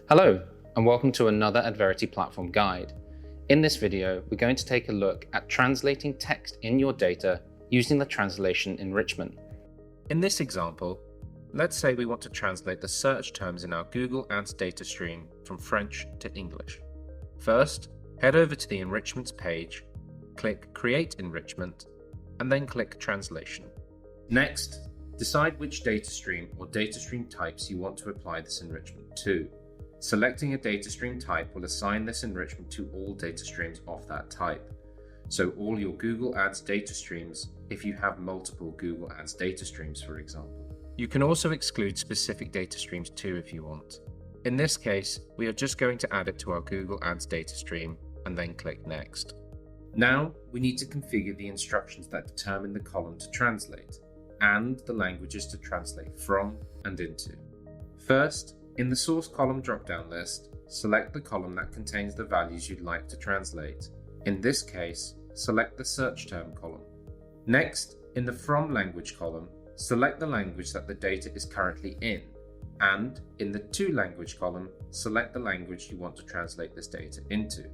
Hello, and welcome to another Adverity Platform guide. In this video, we're going to take a look at translating text in your data using the translation enrichment. In this example, let's say we want to translate the search terms in our Google Ads data stream from French to English. First, head over to the Enrichments page, click Create Enrichment, and then click Translation. Next, decide which data stream or data stream types you want to apply this enrichment to. Selecting a data stream type will assign this enrichment to all data streams of that type. So all your Google Ads data streams if you have multiple Google Ads data streams, for example. You can also exclude specific data streams too if you want. In this case, we are just going to add it to our Google Ads data stream and then click Next. Now we need to configure the instructions that determine the column to translate and the languages to translate from and into. First, in the source column drop-down list, select the column that contains the values you'd like to translate. In this case, select the search term column. Next, in the from language column, select the language that the data is currently in, and in the to language column, select the language you want to translate this data into.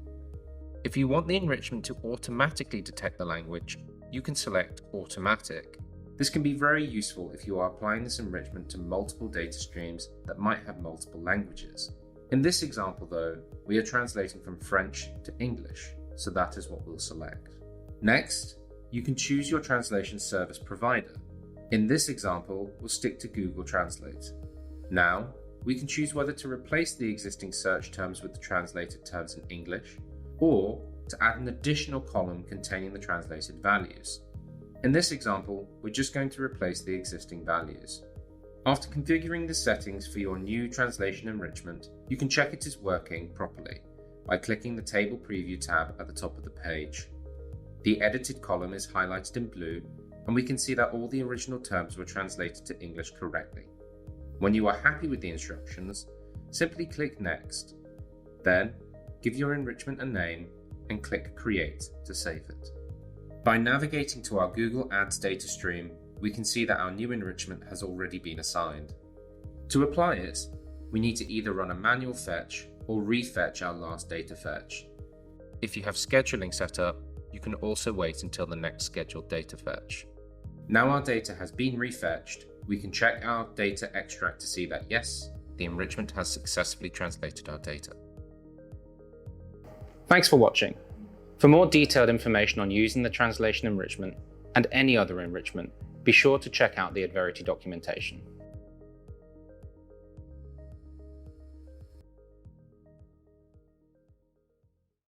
If you want the enrichment to automatically detect the language, you can select Automatic. This can be very useful if you are applying this enrichment to multiple data streams that might have multiple languages. In this example though, we are translating from French to English, so that is what we'll select. Next, you can choose your translation service provider. In this example, we'll stick to Google Translate. Now, we can choose whether to replace the existing search terms with the translated terms in English, or to add an additional column containing the translated values. In this example, we're just going to replace the existing values. After configuring the settings for your new translation enrichment, you can check it is working properly by clicking the Table Preview tab at the top of the page. The edited column is highlighted in blue, and we can see that all the original terms were translated to English correctly. When you are happy with the instructions, simply click Next. Then, give your enrichment a name and click Create to save it. By navigating to our Google Ads data stream, we can see that our new enrichment has already been assigned. To apply it, we need to either run a manual fetch or refetch our last data fetch. If you have scheduling set up, you can also wait until the next scheduled data fetch. Now our data has been refetched, we can check our data extract to see that yes, the enrichment has successfully translated our data. Thanks for watching. For more detailed information on using the translation enrichment and any other enrichment, be sure to check out the Adverity documentation.